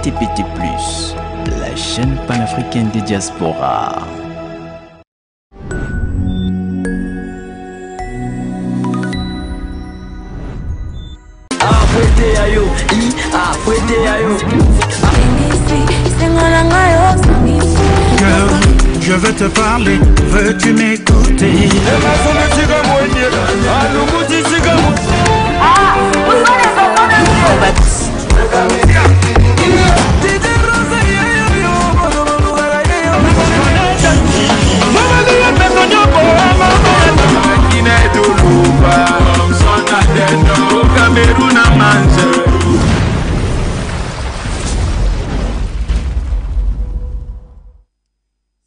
TPT+, la chaîne panafricaine des diasporas. Je veux te parler, veux-tu m'écouter?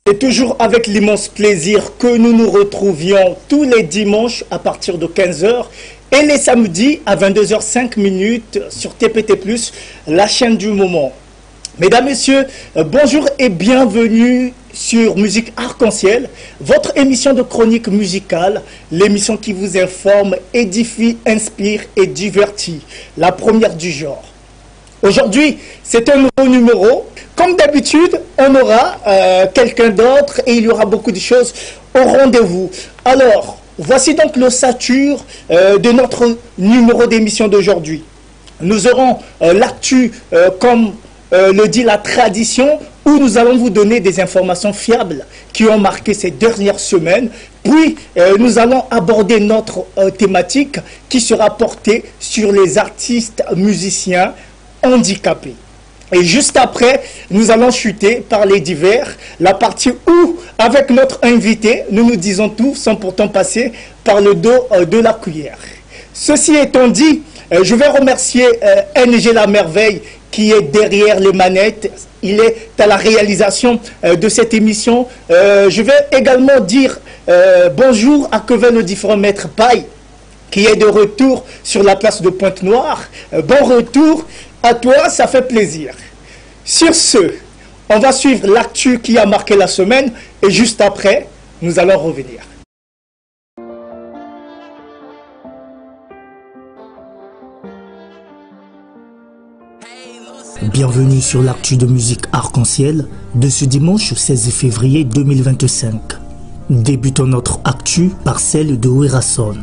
C'est toujours avec l'immense plaisir que nous nous retrouvions tous les dimanches à partir de 15h et les samedis à 22h05 sur TPT+, la chaîne du moment. Mesdames, Messieurs, bonjour et bienvenue sur Musique Arc-en-Ciel, votre émission de chronique musicale, l'émission qui vous informe, édifie, inspire et divertit, la première du genre. Aujourd'hui, c'est un nouveau numéro. Comme d'habitude, on aura quelqu'un d'autre et il y aura beaucoup de choses au rendez-vous. Alors, voici donc l'ossature de notre numéro d'émission d'aujourd'hui. Nous aurons l'actu comme le dit la tradition, où nous allons vous donner des informations fiables qui ont marqué ces dernières semaines. Puis, nous allons aborder notre thématique qui sera portée sur les artistes musiciens handicapés. Et juste après, nous allons chuter par les divers, la partie où, avec notre invité, nous disons tout sans pourtant passer par le dos de la cuillère. Ceci étant dit, je vais remercier NG La Merveille qui est derrière les manettes. Il est à la réalisation de cette émission. Je vais également dire bonjour à Kevin le différent maître Paille qui est de retour sur la place de Pointe-Noire. Bon retour à toi, ça fait plaisir. Sur ce, on va suivre l'actu qui a marqué la semaine et juste après, nous allons revenir. Bienvenue sur l'actu de Musique Arc-en-Ciel de ce dimanche 16 février 2025. Débutons notre actu par celle de Wirason.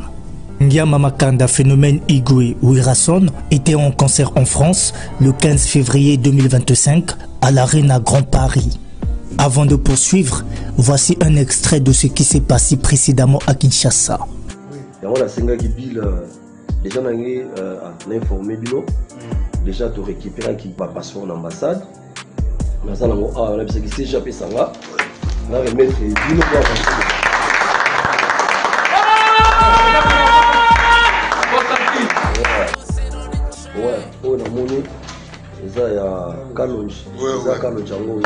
Ngiama Makanda, phénomène Igwe Wirason, était en concert en France le 15 février 2025 à l'Arena Grand Paris. Avant de poursuivre, voici un extrait de ce qui s'est passé précédemment à Kinshasa. Déjà tu récupères qui va passer en ambassade. Maintenant on a besoin de déjà payer ça là. On va remettre les billes pour passer. Ouais, on a monnaie. Ça y a Kalonji. Ça Kalonji Jango.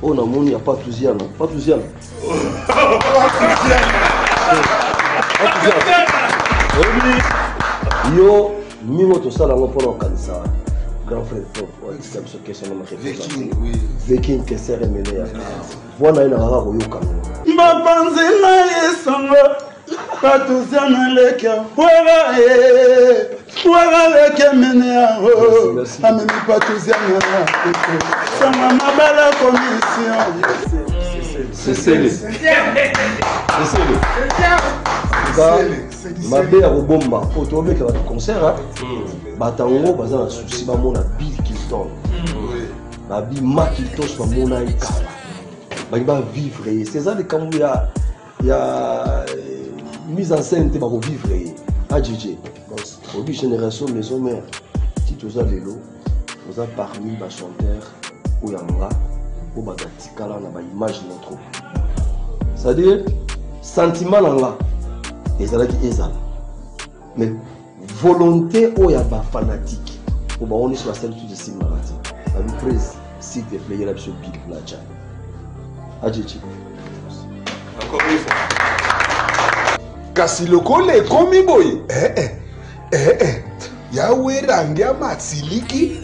On a monnaie, il n'y a pas Touziane. Pas Touziane. Yo, mimo to sala ngo pona kanisa. Grand frère top, c'est comme ce question de réflexion. Vekin que c'est remené. Voilà ina ngaka koyoka. Mapanzi na yesanga. Patuzana leka. Wara leka menea. Amemi patuzana. Sama mabala commission. C'est ma belle à Robomba, pour mec à concert, Batango, bazar un souci, ma mon habit qu'il donne. Ma vie ma qu'il touche, ma mon aïka. Bah, il va vivre, c'est ça, quand il y a mise en scène, tu vas vivre. Ah, DJ, au génération maison mère, si tu as les lots, vous avez parmi les chanteurs, ou yanga, ou bagatikala, on a l'image de notre. C'est-à-dire, sentiment là. Mais volonté ou ya ba fanatique ou ba on est sur la scène tout de suite marati avec prise s'il te plaît il a sur big placha adjectif encore une fois kasi lokole komi boy ya werangia matsiliki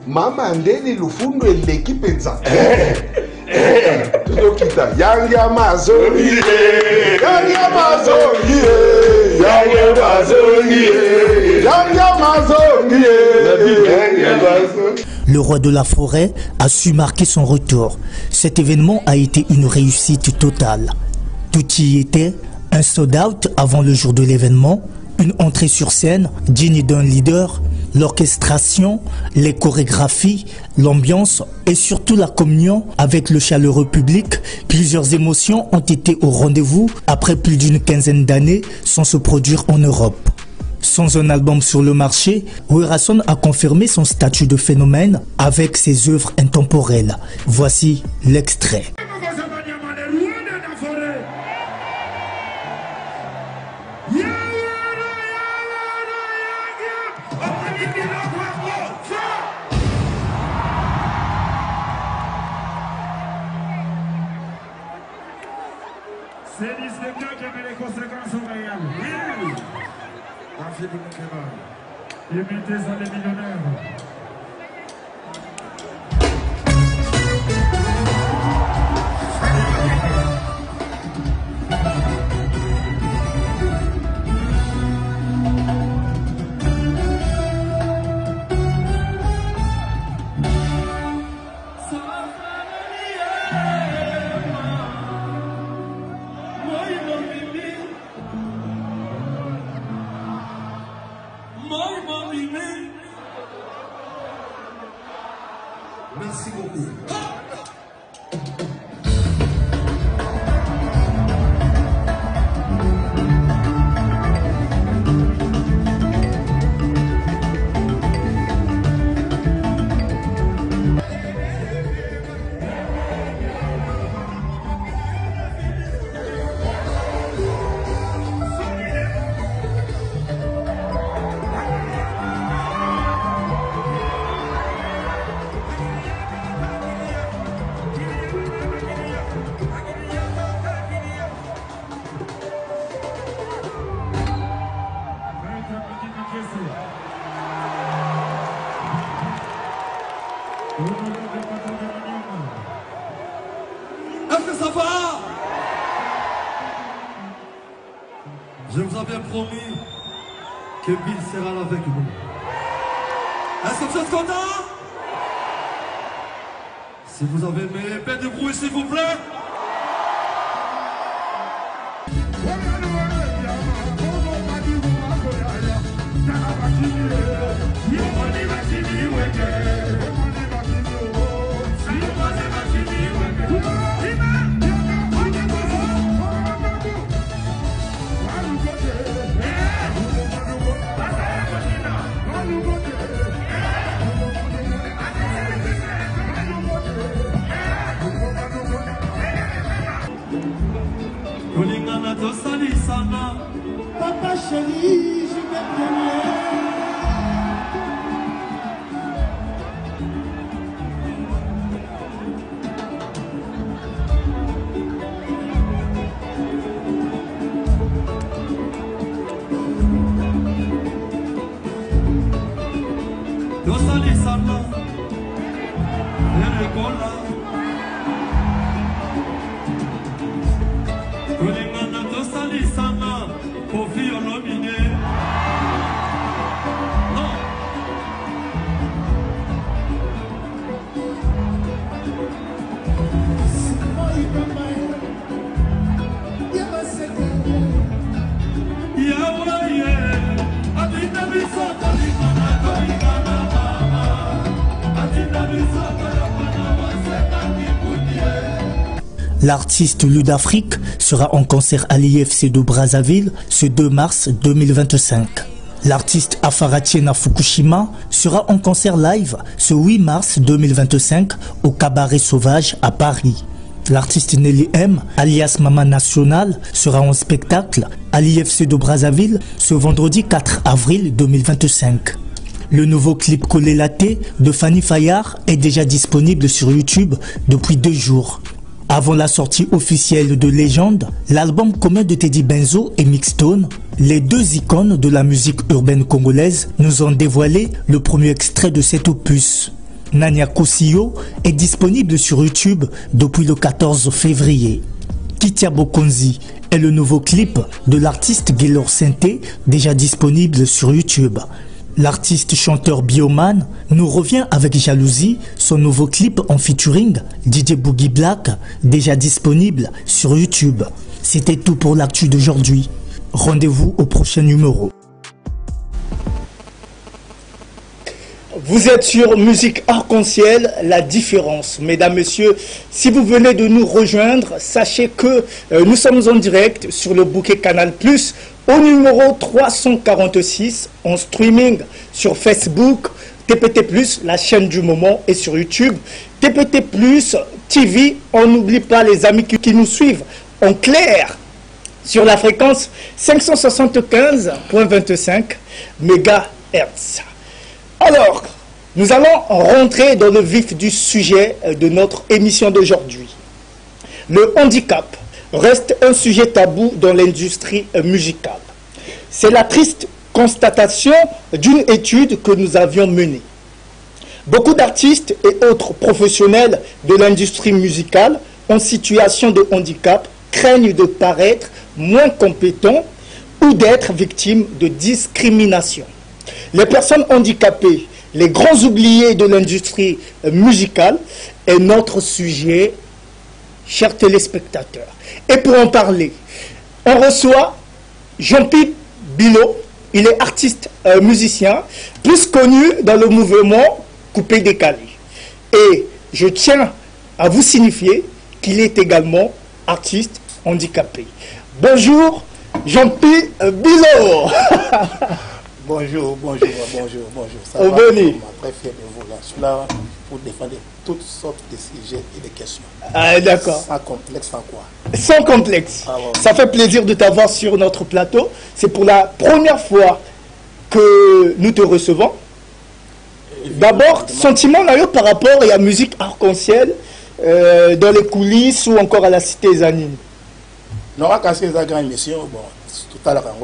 mama ndeni lufundo eleki penza Tuzokita, yangi amazo, yangi amazo, Le roi de la forêt a su marquer son retour. Cet événement a été une réussite totale. Tout y était, un sold-out avant le jour de l'événement, une entrée sur scène digne d'un leader, l'orchestration, les chorégraphies, l'ambiance et surtout la communion avec le chaleureux public. Plusieurs émotions ont été au rendez-vous après plus d'une quinzaine d'années sans se produire en Europe. Sans un album sur le marché, Werason a confirmé son statut de phénomène avec ses œuvres intemporelles. Voici l'extrait. C'est l'Islamique qui met les conséquences au réel. Oui. Imitez ça les millionnaires. Merci beaucoup. Est-ce que ça va? Je vous avais promis que Bill sera là avec nous. Est-ce que vous êtes contents? Si vous avez mis un peu de bruit, s'il vous plaît. Papa chéri, je vais bien. Dosali sana, Erekola. Kulingana dosali sana, Kofi Olomide. Non. L'artiste Ludafrique sera en concert à l'IFC de Brazzaville ce 2 mars 2025. L'artiste Afaratiena Fukushima sera en concert live ce 8 mars 2025 au Cabaret Sauvage à Paris. L'artiste Nelly M, alias Mama National, sera en spectacle à l'IFC de Brazzaville ce vendredi 4 avril 2025. Le nouveau clip Collé Laté de Fanny Fayard est déjà disponible sur YouTube depuis 2 jours. Avant la sortie officielle de Légende, l'album commun de Teddy Benzo et Mixstone, les 2 icônes de la musique urbaine congolaise, nous ont dévoilé le premier extrait de cet opus. Nania Kosio est disponible sur YouTube depuis le 14 février. Kitia Bokonzi est le nouveau clip de l'artiste Gaylor Sainté, déjà disponible sur YouTube. L'artiste chanteur Bioman nous revient avec jalousie son nouveau clip en featuring DJ Boogie Black, déjà disponible sur YouTube. C'était tout pour l'actu d'aujourd'hui. Rendez-vous au prochain numéro. Vous êtes sur Musique Arc-en-Ciel, la différence. Mesdames, Messieurs, si vous venez de nous rejoindre, sachez que nous sommes en direct sur le bouquet Canal+, au numéro 346, en streaming sur Facebook, TPT+, la chaîne du moment, et sur YouTube, TPT+, TV. On n'oublie pas les amis qui nous suivent en clair sur la fréquence 575.25 MHz. Alors, nous allons rentrer dans le vif du sujet de notre émission d'aujourd'hui. Le handicap reste un sujet tabou dans l'industrie musicale. C'est la triste constatation d'une étude que nous avions menée. Beaucoup d'artistes et autres professionnels de l'industrie musicale en situation de handicap craignent de paraître moins compétents ou d'être victimes de discrimination. Les personnes handicapées, les grands oubliés de l'industrie musicale, est notre sujet, chers téléspectateurs. Et pour en parler, on reçoit Jean-Pierre Bilo. Il est artiste musicien, plus connu dans le mouvement coupé-décalé. Et je tiens à vous signifier qu'il est également artiste handicapé. Bonjour Jean-Pierre Bilo. Bonjour. Ça va? Très fier de vous là. Je suis là pour défendre toutes sortes de sujets et de questions. Ah, d'accord. Sans complexe, sans quoi. Sans complexe. Ah, ouais. Ça fait plaisir de t'avoir sur notre plateau. C'est pour la première fois que nous te recevons. D'abord, sentiment d'ailleurs par rapport à la musique arc-en-ciel dans les coulisses ou encore à la cité Zanine. Non, quand c'est une grande émission, bon, tout à l'heure,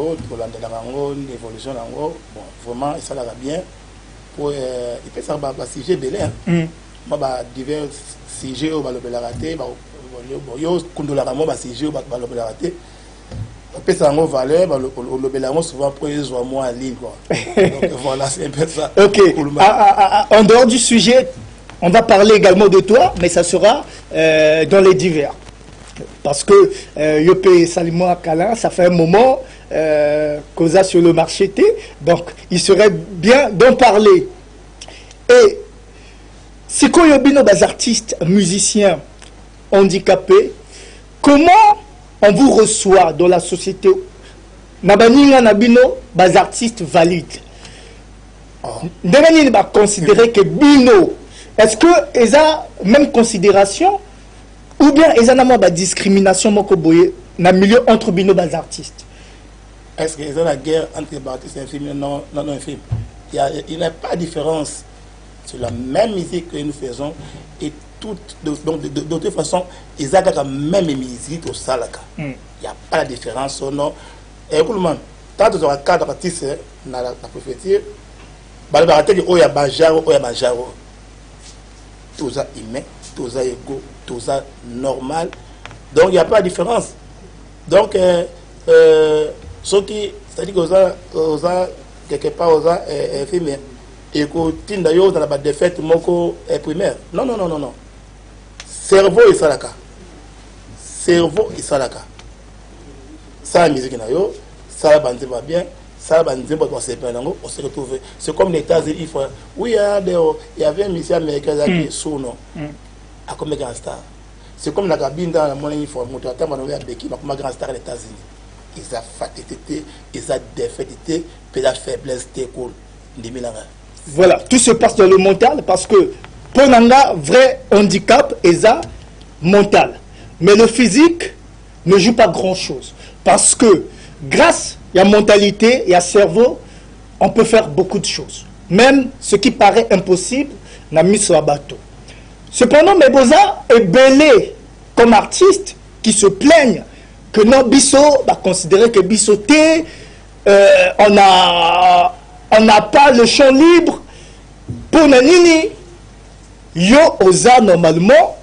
l'évolution, bon, vraiment, ça va bien. Pour, il peut faire un sujet de l'air. Moi, divers sujets, on va le rater. Yo, Kundolamo, sujet, on va le rater. On peut faire une valeur, on souvent pour les mois en ligne. Donc voilà, c'est un peu ça. Ok. En dehors du sujet, on va parler également de toi, mais ça sera dans les divers. Parce que Yopé Salimoa Kalin, ça fait un moment qu'on a sur le marché T, donc il serait bien d'en parler. Et si qu'on y a des artistes, musiciens handicapés, comment on vous reçoit dans la société? Nabaninga Nabino, des artistes valides. Ndengani va considérer que Bino, est-ce que ils ont même considération? Ou bien ils ont une discrimination dans le milieu entre Bino et les artistes? Est-ce qu'ils ont la guerre entre les artistes et les films? Non, un film. Il n'y a pas de différence. C'est la même musique que nous faisons. Et de toute façon, ils ont la même musique au Salaka. Il n'y a pas de différence. Non. Et pour le moment, tant que tu as 4 artistes dans la préfecture, il y a Bajaro, il y a Bajaro. Tout ça humain, tout ça égaux, tout ça normal. Donc il n'y a pas de différence. Donc ce qui, c'est-à-dire qu'ils ont quelque part infirmiers et qu'ils d'ailleurs dans la défaite primaire. Non. Cerveau et salaka. Cerveau et salaka. Ça la musique d'ailleurs, ça la bande va bien. Ça, on se retrouve. C'est comme les États-Unis. Oui, il y avait un monsieur américain qui est sous nom. À comme grand star. C'est comme la cabine dans la monnaie uniforme. On a comme grand star aux États-Unis. Ils ont fatigué, ils ont défaité, puis la faiblesse des cool. Voilà, tout se passe dans le mental parce que pour un vrai handicap, ils ont mental. Mais le physique ne joue pas grand-chose. Parce que grâce à la mentalité et à cerveau, on peut faire beaucoup de choses. Même ce qui paraît impossible, on a mis sur un bateau. Cependant, Mebosa est belé comme artiste qui se plaignent que nos bisso va considérer que bissoté, on n'a pas le champ libre pour Nanini. Yo osa normalement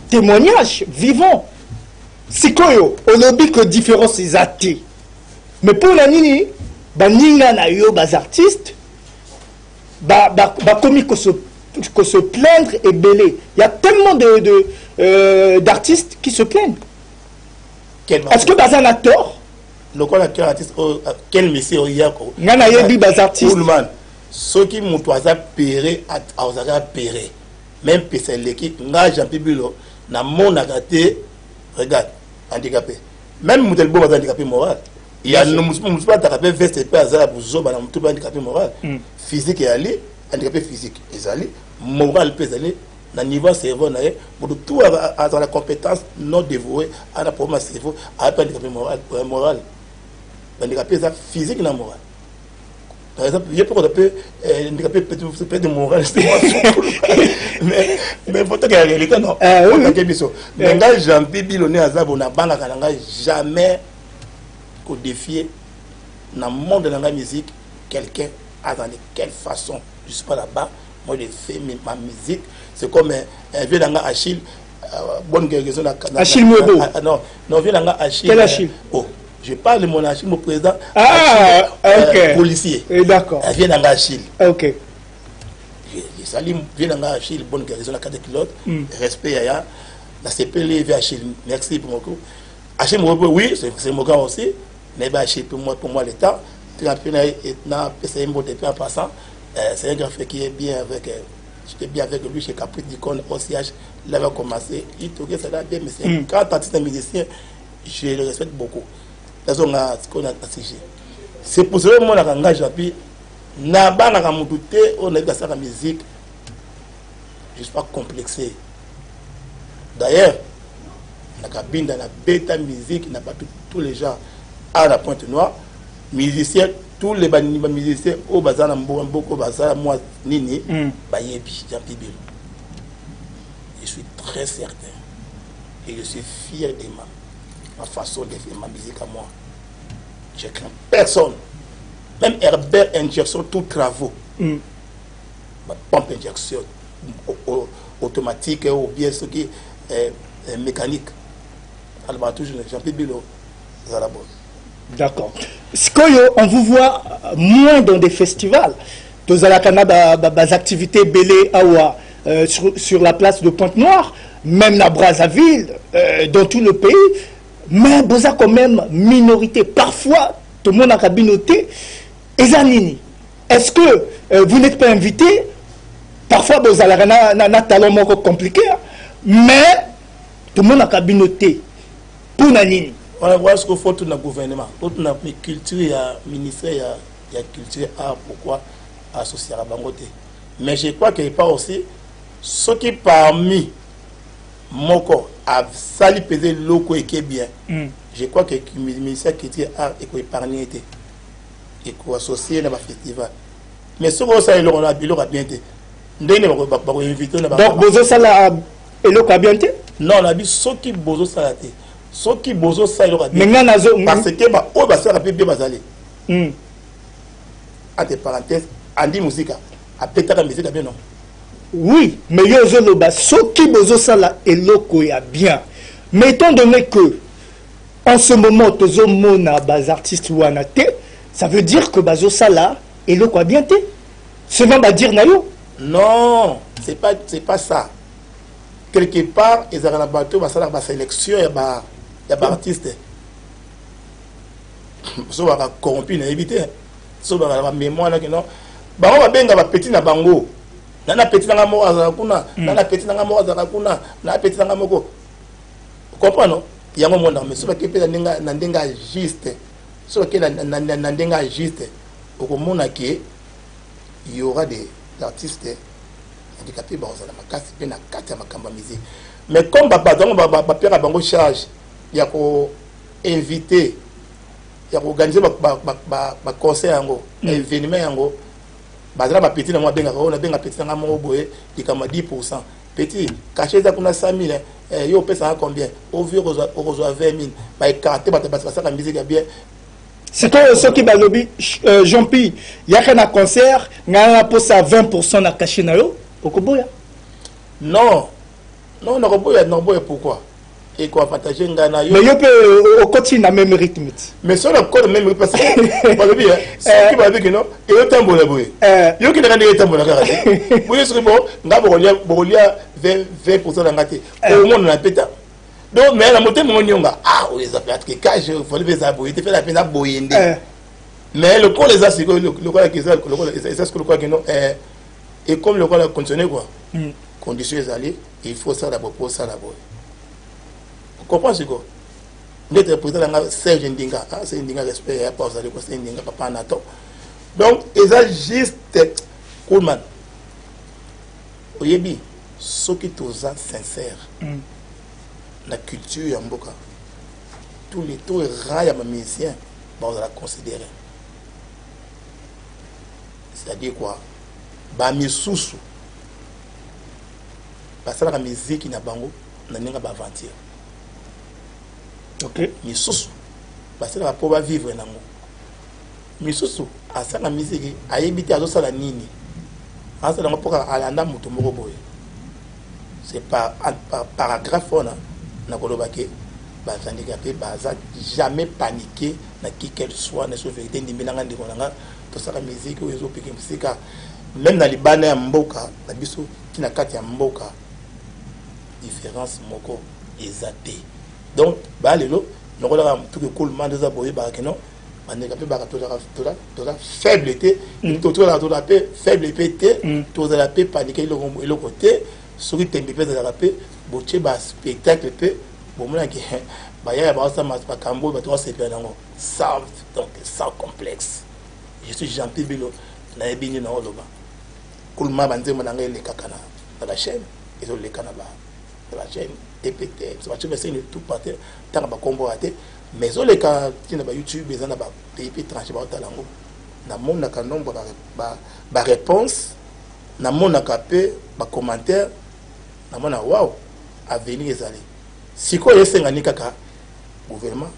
témoignage vivant. sikoyo olobi que différence ezate mais pour la nini baninga na yo bas artistes commis que se plaindre et belé. Il y a tellement d'artistes qui se plaignent. Est-ce que Bazan a tort? Le quoi quel artiste quel monsieur oyako ngana yebi bas artistes ceux qui montoisa péré à osaka péré même pesa l'équipe nga Jean Pibilo na mon agate regarde handicapé même Moutel Bo handicapé moral il y a nous pas handicapé veste pas azala buzo bana mutu handicapé moral physique et ali handicapé physique ezali moral pesali na niveau cerveau na ye pour tout à la compétence non dévouée à la problème cerveau à pas handicapé moral handicapé physique na moral. Par exemple, il y a pas handicapé peut-être de moral, mais faut que la réalité non. Mais là, Jean Bibilonné Azab, on a jamais défier dans le monde de la musique quelqu'un a dans quelle façon. Je ne suis pas là-bas, moi je fais ma musique. C'est comme un vieux d'anga Achille, bonne guérison. Achille Mouebo. Non, vieux d'anga Achille. Quel Achille? Oh. Je parle de mon Achille, mon président, ok. Policier. D'accord. Elle vient dans Achille. Ok. Salim vient dans Achille, bonne guérison, la 4 kilotes, respect à ya. La CPL vient Achille, merci pour mon coup. Achille, oui, c'est mon gars aussi, mais Achille, pour moi, l'État, c'est un bon départ en passant. C'est un grand frère qui est bien avec. J'étais bien avec lui chez Capri d'Icône, OCH, il avait commencé, il trouvait ça bien, mais c'est quand artiste musicien, je le respecte beaucoup. C'est pour cela que moi, je suis on a la musique, je ne suis pas complexé. D'ailleurs, la cabine dans la bêta musique, n'a pas tous les gens à la Pointe Noire, musiciens, tous les musiciens, au bazar, beaucoup bazar, moi, Nini, Bayebi, Jean Pibilo. Je suis très certain et je suis fier de ma façon de faire ma musique à moi. Je crains personne. Même Herbert injection, tous travaux. Pompe injection automatique ou bien ce qui est mécanique. Alors, toujours Jean Pibilo, d'accord. On vous voit moins dans des festivals. Dans la activités belé awa sur la place de Pointe-Noire, même à Brazzaville, dans tout le pays. Mais vous avez quand même minorité. Parfois, tout le monde a cabinoté. Ezanini, est-ce que vous n'êtes pas invité? Parfois, vous avez un talent compliqué, mais tout le monde a cabinoté. Pour Nanini. On voit ce qu'il faut tout le gouvernement. Tout le culture, il y a ministère, il y a culture, pourquoi associer à Bangote. Mais je crois qu'il n'y a pas aussi ceux qui parmi Moko a sali pesé locaux et qui est bien. Je crois que le ministère culture a épargné et qu'on associe dans le festival. Mais ce que ça, il aura bien été. Donc, Bozo Sala a bien été? Non, on a dit ceux qui Bozo Sala. Ceux qui Bozo Sala, il aura bien été. Parce que ça va bien basale. Entre parenthèses, Andy Musica a pété la musique bien non? Oui, mais ceux qui Bozo Sala et locaux est bien. Mais étant donné que en ce moment, Tozo Mona, bas artiste ou anaté, ça veut dire que Bazo Sala et locaux a bien été. Seulement, va dire Nayo. Non, c'est pas ça. Quelque part, ils ont un bateau, la sélection, il y a des artistes. Ils sont corrompus, ils ont évité. Ils sont dans la mémoire. On va bien petit na bango. Nana petit na mort à Zakuna, nana petit na mort à Zakuna, nana petit na moko. Vous comprenez, non? Il y a un moment, mais ce qui est nandenga juste, ce qui est nandenga juste, au moment qu'il y aura des artistes handicapés, la casse, bien la carte à ma camba musique. Mais comme Père Abango charge, il y a qu'à inviter, il y a qu'à organiser un concert, un événement, bazala petit na moi benga on a benga petit na mo boye di kama 10%. Petit caché za kuna 100 000 yo pesa combien? Au vieux reçoit 20 000. Ba écarté ba ça la musique bien. C'est toi ceux qui ba lobby Jean-Pi, il y a un concert, ngana pour ça 20% na caché na yo okoboya. Non. Non, non boya pourquoi? et qu'on va partager Ngana. Mais il peut au quotidien le même rythme. Mais sur le code même rythme, parce que ceux qui m'ont dit que non, et au temps, il y a qui n'a pas temps pour la garder. Vous voyez ce que bon, Bolia 20% d'engagé. Au monde, on a pété. Donc, mais la montée, mon yonga, ah, oui, ça fait que cage, il faut lever ça, il fait la peine à boyer. Mais le corps les a, c'est le corps qui est ce que le corps qui est. Et comme le corps a continué, quoi, conditions les allées, il faut ça d'abord pour ça d'abord. Vous comprenez ce que notre président Serge Ndinga, c'est Ndinga respect, il n'y a pas de c'est Ndinga, papa Nato. Donc, ils ont juste, Coolman, Oyebi, ceux qui sont sincères, la culture, tous les rails à musiciens, on va la considérer. C'est-à-dire quoi? Bamisoussou. Parce que la musique qui n'a pas de aventure. Ok. Misusu. Parce que la pauvre vivre dans Misusu. À ça la musique, à éviter à l'autre la nini. À ça la pour à l'anda mutomoro boy. C'est pas paragraphe on a na kolobake. Bah handicapé, bah jamais paniquer na qui qu'elle soit, na vérité ni bilanga de konanga. Tout ça la musique où ils ont piqué musique. Même dans les bannes à Mboka, la biso qui n'a qu'à Mboka. Différence moko exaté. Donc bah les lots nous regardons tout le coulement des aboyés bah que non on est capable de la faiblité tout la paix faiblité tout la paix paniquer le côté souris tembe de la paix boché bah spectacle paix bon moi qui bah ya bah ça m'a pas cambo bah toi c'est bien sans donc sans complexe je suis gentil bilo na ebini na oloba coulement banzemo na ngene kakana dans la chaîne ils ont les canaba la chaîne TPT, c'est pas c'est tout parti tant que combo raté mais les cas qui na YouTube ils en a pays tranché ba talango na mona ka nombre ba réponse na mona ka pe ba commentaire na mona waouh avenir ezali siko yesenga ni kaka gouvernement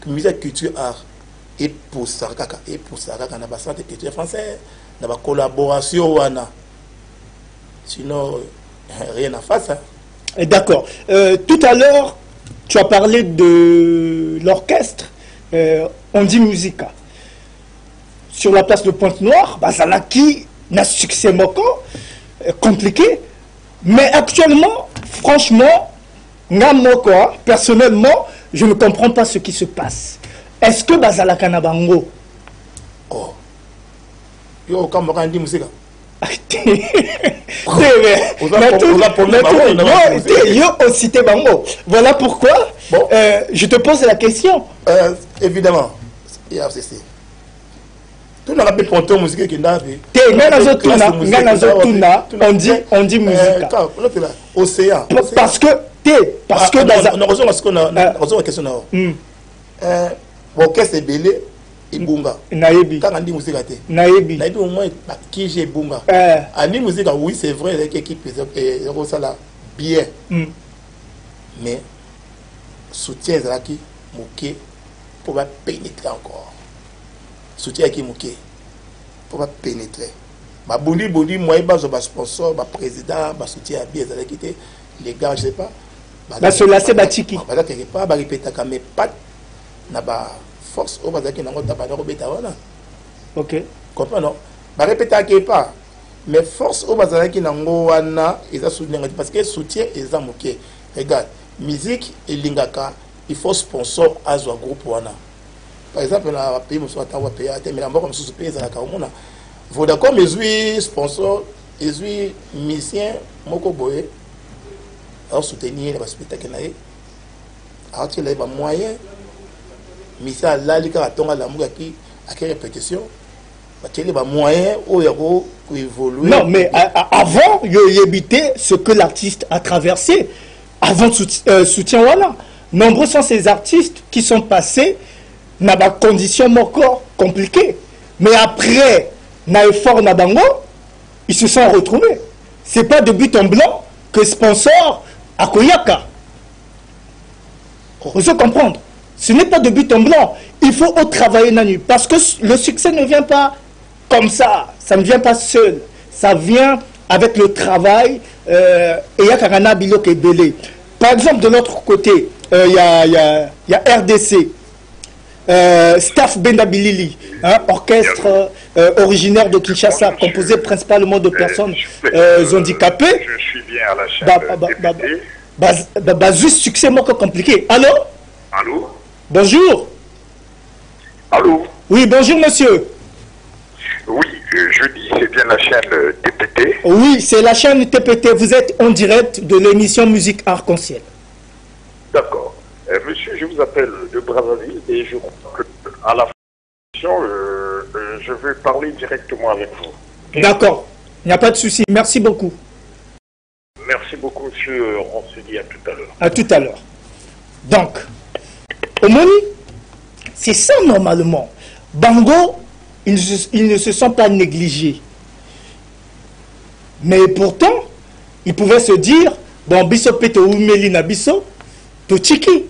musique culture art et pour ça kaka na ba santé culture français na ba collaboration wana sinon rien à faire ça. D'accord. Tout à l'heure, tu as parlé de l'orchestre, on dit Musica. Sur la place de Pointe-Noire, Bazalaki n'a succès moko, compliqué. Mais actuellement, franchement, personnellement, je ne comprends pas ce qui se passe. Est-ce que Bazalaka na bango? Oh. Yo, quand on dit Musica. Voilà pourquoi je te pose la question. Évidemment, il y a ceci. Tout le monde peut musique qui n'a on dit musique. Océan. Parce que orchestre est belé. Ibunga. Naebi. Quand on dit musique, Naebi. Naebi au moins qui j'ai Bunga. On dit musique, oui c'est vrai l'équipe est ça bien. Mais soutien Zaki Mouké pour pas pénétrer encore. Soutien qui Mouké pour pas pénétrer. Ma bouli moi il base au sponsor, ma président, ma soutien à bien les gars je sais pas. Bah cela c'est batiki. Bah quelque part bah répéter mais pas na ba force au bazaki na ngota bana robeta wana. OK. Comprends non? Ba répéter quelque part. Mais force au bazaki na ngwana ils soutien parce que soutien ils ont moqué. Regarde, musique et lingaka, il faut sponsor à un groupe wana. Par exemple na pays muso atawa pays ate mais mboko muso pays za ka omona. Vodacom ezui sponsor, ezui musicien moko boye. Alors soutenir les spectacles na e. Alors tu les moyens Misa Lalika a tonga la qui a quelle répétition les moyens où il évoluer. Non, mais avant, il y a ce que l'artiste a traversé. Avant soutien, voilà. Nombreux sont ces artistes qui sont passés dans des conditions encore compliquées. Mais après, dans l'effort Nabango, ils se sont retrouvés. Ce n'est pas de but en blanc que sponsor à Koyaka. Il faut comprendre. Ce n'est pas de but en blanc. Il faut travailler la nuit. Parce que le succès ne vient pas comme ça. Ça ne vient pas seul. Ça vient avec le travail. Et il y a un bilo qui est belé. Par exemple, de l'autre côté, il y a RDC, Staff Bendabilili, orchestre originaire de Kinshasa, composé principalement de personnes handicapées. Je suis bien à la chaîne. Juste succès, moi, compliqué. Allô? Allô? Bonjour. Allô? Oui, bonjour, monsieur. Oui, je dis, c'est bien la chaîne TPT. Oui, c'est la chaîne TPT. Vous êtes en direct de l'émission Musique Arc-en-Ciel. D'accord. Monsieur, je vous appelle de Brazzaville et je crois que à la fin, je veux parler directement avec vous. D'accord. Il n'y a pas de souci. Merci beaucoup. Merci beaucoup, monsieur. On se dit à tout à l'heure. À tout à l'heure. Donc, Omoni, c'est ça normalement. Bango, ils ne se sont pas négligés. Mais pourtant, ils pouvaient se dire, bon, biso pete ou melina biso, to chiki.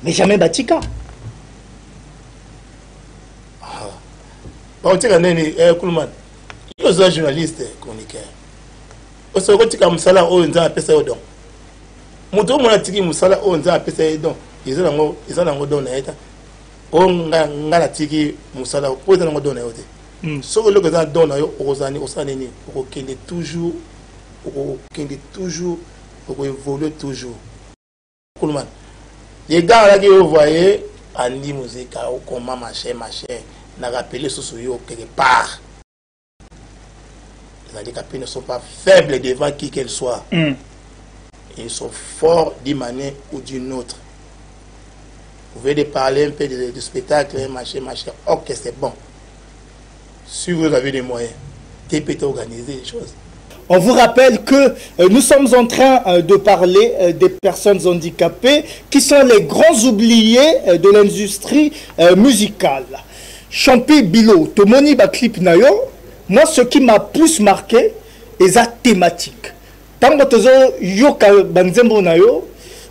Mais jamais batika. Bon, tu sais, Koulman, il y a un journaliste chroniqueur. Au second, tu as un salaire au nza pesa odon. Muto mona tiki musala au nza pesa odon. Ils ont un don naeta. On a tiki musala au nza don naote. So le gars don nayo osani osani au kende toujours au évoluer toujours. Koulman. Les gars là qui vous voyez, Andy musique, comment machin, n'a rappelé ce soyo quelque part. Les handicapés ne sont pas faibles devant qui qu'elle soit. Ils sont forts d'une manière ou d'une autre. Vous pouvez parler un peu du spectacle, machin. Ok, c'est bon. Si vous avez des moyens, TPT organiser les choses. On vous rappelle que nous sommes en train de parler des personnes handicapées qui sont les grands oubliés de l'industrie musicale. Champi Bilo, Tomoni Baklip Nayo, moi ce qui m'a plus marqué est la thématique. Tant que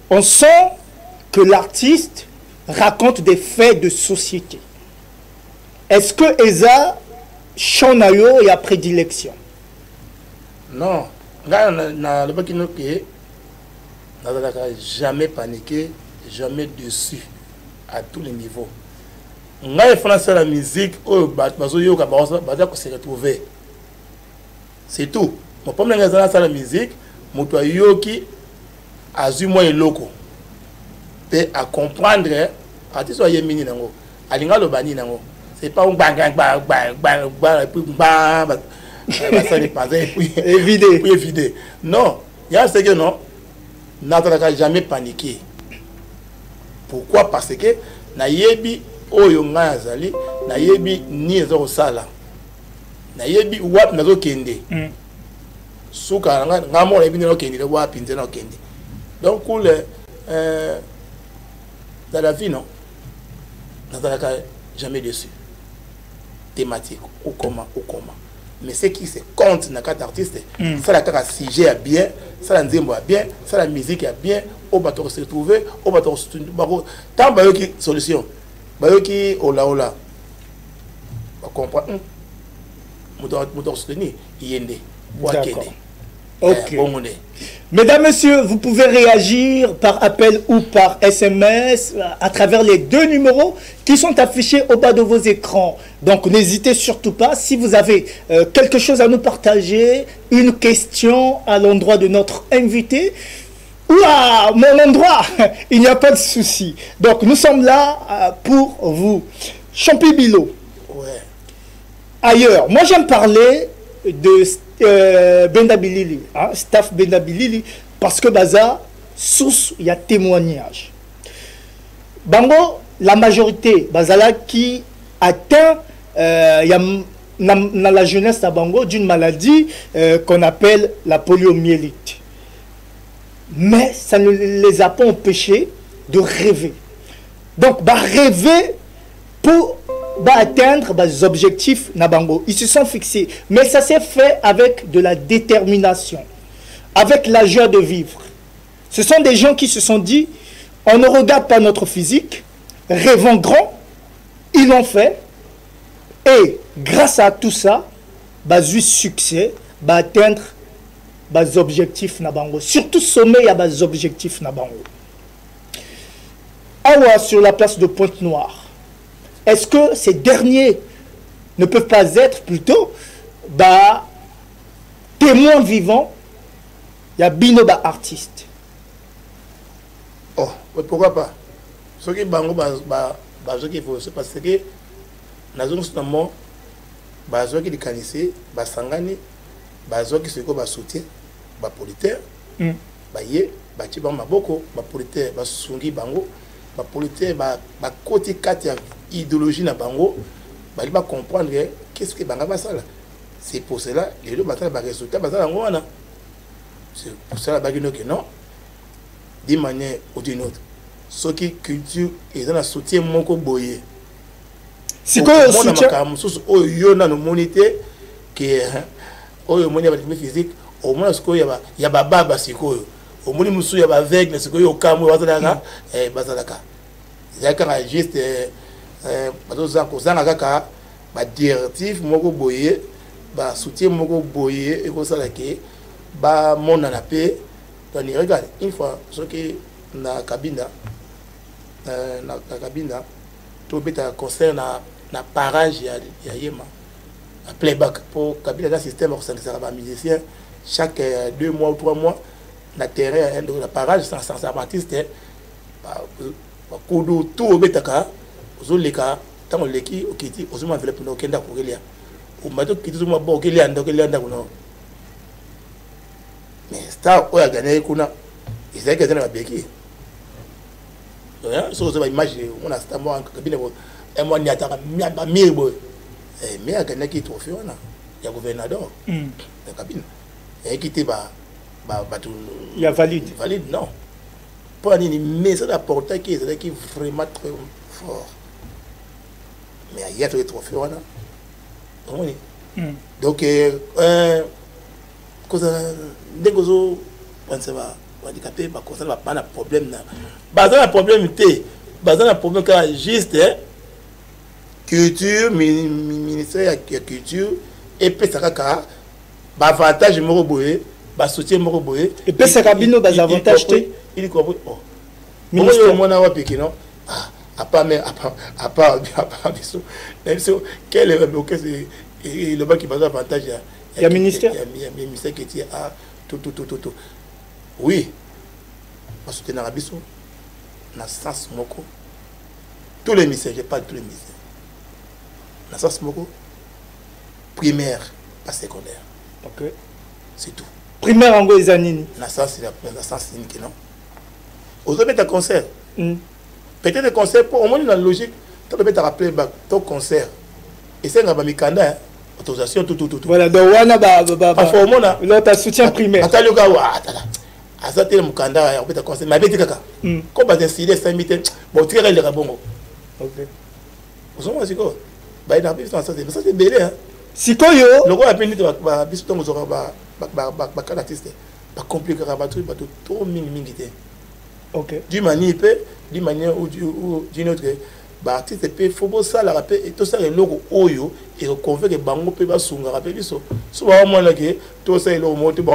on sent que l'artiste raconte des faits de société. Est-ce que Eza Chanayo est à prédilection? Non, na le bakino que n'a jamais paniqué, jamais déçu à tous les niveaux. On a fait la musique au bazoyo kabaza se retrouver. C'est tout. Mon problème c'est la musique, moto yoki azu moi loko. Pe à comprendre artiste soyez mini nango. Alinga lo bani nango. C'est pas un bang évidé. Non, il y a ce que non, n'a jamais paniqué. Pourquoi? Parce que na yebi oyo nga azali, na yebi ni ezo sala. Na yebi wap nazo kende. Suka nga mo yebi no kende wap pinze no kende. Donc cool dans la vie non, n'a jamais déçu. Thématique ou comment. Mais ce qui se compte dans quatre artistes, ça la sujet est bien, ça la nzembo est bien, ça la musique est bien, on va se retrouver, on va se tant que qui solution, qui ola, on comprend, on soutenir, yende, ok. Mesdames, Messieurs, vous pouvez réagir par appel ou par SMS à travers les deux numéros qui sont affichés au bas de vos écrans. Donc, n'hésitez surtout pas. Si vous avez quelque chose à nous partager, une question à l'endroit de notre invité ou à mon endroit, il n'y a pas de souci. Donc, nous sommes là pour vous. Champi Bilo. Ouais. Ailleurs, moi j'aime parler de Bendabilili, Staff Bendabilili, parce que Baza, source, il y a témoignage. Bango, la majorité, Bazala qui atteint dans la jeunesse à Bango d'une maladie qu'on appelle la poliomyélite. Mais ça ne les a pas empêchés de rêver. Donc, rêver pour atteindre des objectifs Nabango. Ils se sont fixés. Mais ça s'est fait avec de la détermination, avec la joie de vivre. Ce sont des gens qui se sont dit, on ne regarde pas notre physique, rêvons grand, ils l'ont fait. Et grâce à tout ça, juste succès, atteindre bas objectifs na bango, surtout sommet ya bas objectifs na bango. Awa sur la place de Pointe-Noire, est-ce que ces derniers ne peuvent pas être plutôt témoins vivants? Il y a bino artiste. Oh, pourquoi pas? Ce qui bango ce qu'il faut, c'est parce que nous avons bazo qui di kanise ba sangani bazo qui se ko ba soutien ba politaire ba ye ba ti ba maboko ba politaire ba sungi bango ba politaire ba côté kati ya idéologie na bango ba li ba comprendre qu'est-ce que banga ba sala. C'est pour cela les deux battre ba résultat ba sala ngwana. C'est pour cela ba gino que non d'une manière ou d'une autre ce qui culture et dans la soutien moko boye. Si quoi soutien au yona no monité que au moni ba physique au moins ce qu'il y a baba siko au moni musu ya ba avec ce qu'il y a kamwe bazalaka bazalaka zaka juste bazoza ko zanga kaka ba directif moko boye ba soutien moko boye et ko sala ke ba mona na pe donc regarde une fois ce que na cabine tout beta concert na parage ya yema à playback pour cabine dans système au 500 musiciens chaque 2 mois ou 3 mois na terrain la parage sans artiste ba kudu tout beta ka ozoleka tango leki okiti ozuma enveloppe no kenda kogelia o mato kiti zuma bo kelia ndako mais star oya gagné kuna ils gagné na beki so ba image on a star mo en cabine et moi n'y a pas mille boy mais a gagné qui trophée on a il y a gouverneur la cabine et qui était tout il y a valide non pas ni mais ça apporter qui est vraiment très fort mais il y a tous les trophées on a donc cause dégozo penser va handicapé ba cause va pas na problème na bazana problème té bazana problème ka juste culture ministère ya culture et pesaka ka ba avantage moko boye ba soutien moko boye et pesaka bino ba avantage té il comprend ministère mona wa pikino à part biso même si quel est le banc qui va avantage il y a ministère il y a ministère qui dit tout oui parce que dans biso na sens moko tous les ministères je parle tous les ministères na sens moko primaire pas secondaire OK c'est tout primaire en goza nini na sens nini que non aux mettre concert peut-être le concert pour au moins dans la logique tu peux mettre rappeler ton concert et c'est ngaba mikanda autorisation tout voilà donc wana parfois on a l'autre soutien primaire atalo ka wa atala azate mukanda ya peut-être concert mais beti kaka ko ba décider 5 minutes bon tu le rabongo OK osoma siko ba ina biso ça c'est belé hein sikoyo loko a peine ba biso tongo zora ba kana artiste ba compliquer ba truc ba trop mingi té OK d'une manière ou d'une autre ba artiste pe faut ça la rappel et tout ça le logo oyo et convaincre bango pe ba sunga rappel biso so ba mo la ke tout ça le monte ba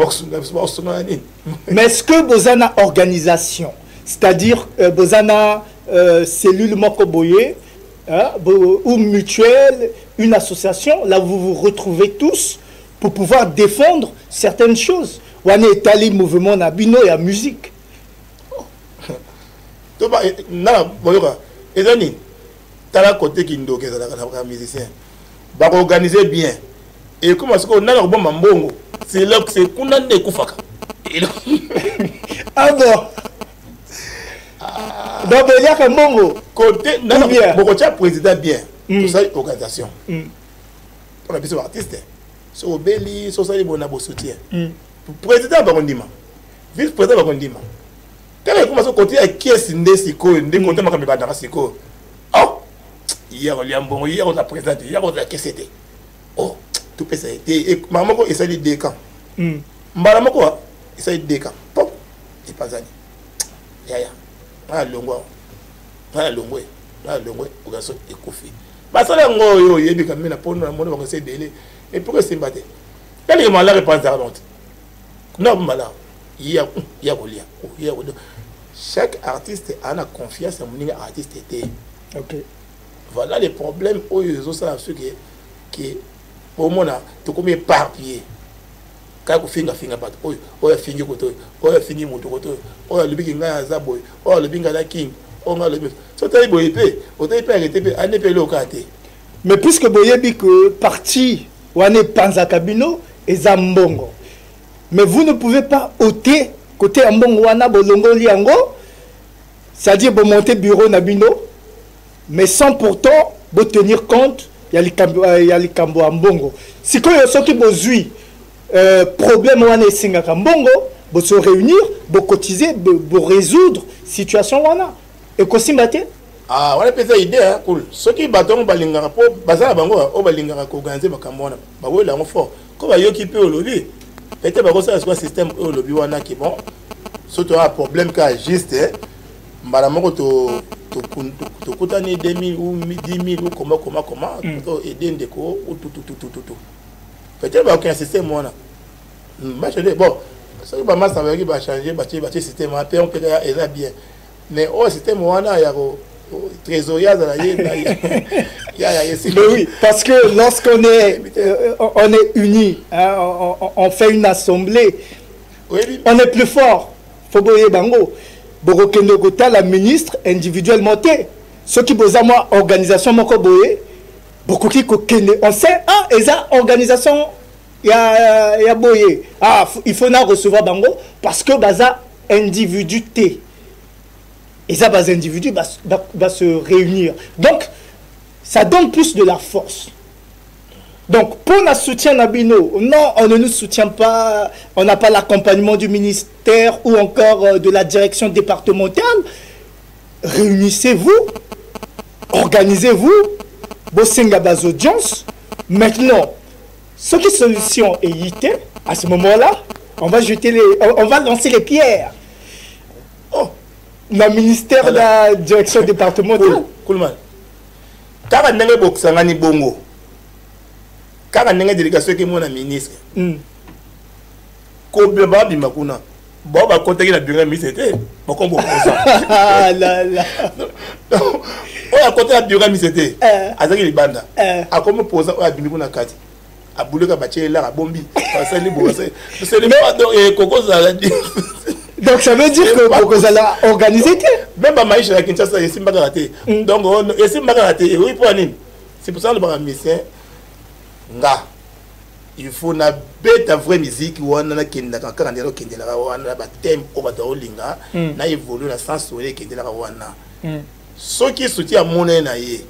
sunga ni mais est-ce que bozana organisation c'est-à-dire bozana cellule moko boye ou mutuelle une association là où vous vous retrouvez tous pour pouvoir défendre certaines choses ou un étali mouvement na bino et à musique to ba na boyoka ezani tala côté kindo ke za musicien ba organiser bien et comme est-ce qu'on a le bon mbongo c'est là que c'est kuna ne kufaka ah bon donc il y a que mbongo côté na beaucoup de président bien tout ça organisation pour la biso artiste so obeli so ça bona bo soutien président ba kondima vice président ba kondima quand il commence à côté à qui est ndesiko ndeko tema kambe badara siko oh hier on a présenté hier on a qu'est-ce oh tout peut ça et maman ko essaie de décan mbala mako essaie de décan pop et pas ani ya na longwe o gaso e kofi ba sala ngoyo yebi kamina pono na mono ba ko se délai et pourquoi c'est batté quand il m'a la réponse à honte Non, malin. Il y a chaque artiste a la confiance en mon artiste était. Ok. Voilà les problèmes où ils ont ça qui au moins tu comme éparpillé. Quand tu finger pas finger koto finger moto koto le big nga zaboy le big nga king nga le so tayi boy pe o tayi pe arrêter pe ane pe lo kate. Mais puisque boyebi que parti wane panza kabino et zambongo, mais vous ne pouvez pas ôter côté ambongo wana bolongo liango, c'est-à-dire bon monter bureau nabino, mais sans pourtant vous tenir compte il y a les cambo ambongo. Si quand il y a qui bozui problème wana singa kambongo, vous se réunir, vous cotiser, vous résoudre situation wana et kosimbate. Ah, on a peut-être idée hein, cool. Ceux qui battent balinga po bazala bango o balinga ko organiser makamona. Ba wela on fort. Ko ba yo ki pe olobi. Peut-être ba ko ça soit système olobi wana ki bon. Surtout un problème ka juste mbala moko to kutani 2000 ou 10000 ou comment to aider ndeko ou tout. Peut-être ba aucun système wana. Ba changer bon. Ça ba massa ba ki ba changer ba système après on peut être bien. Mais au système wana ya ko trésorier mais oui, parce que lorsqu'on est on est unis, hein, on fait une assemblée, oui. On est plus fort. Faut boyer bango. Borokendo Gota, la ministre individuellement té. Ceux qui posent moi organisation moko boyer, beaucoup qui kokende. On sait et ça organisation ya boyer. Ah, il faut na recevoir bango parce que baza individu té. Et ça, les individus va se réunir. Donc, ça donne plus de la force. Donc, pour le soutien Nabino, non, on ne nous soutient pas, on n'a pas l'accompagnement du ministère ou encore de la direction départementale. Réunissez-vous, organisez-vous, bossenga bas audience. Maintenant, ce qui est solution est yité, à ce moment-là, on va lancer les pierres. Le ministère de la direction départementale. Coolman. Quand on a un boxangani bongo, quand on a une délégation qui est mon ministre, combien va bien makuna? Bon, bah quand on a la bureau ministre, bon qu'on peut ah là là. On a côté la bureau ministre, azaki les bandes. A comment poser à bimiko na kati? A boule ka bâtir là à bombi. Ça les beaux, c'est les pas donc coco ça. Donc ça veut dire que vous allez organiser. Même ma maïche à Kinshasa, il s'est pas raté. Donc il s'est pas raté. Oui, pour Anim. C'est pour ça que le ministère, il faut une bête vraie musique où on a kinda quand on est kinda là on a thème au bateau linga, na évolue na sens où les kinda là on a. Ceux qui soutiennent mon naïe,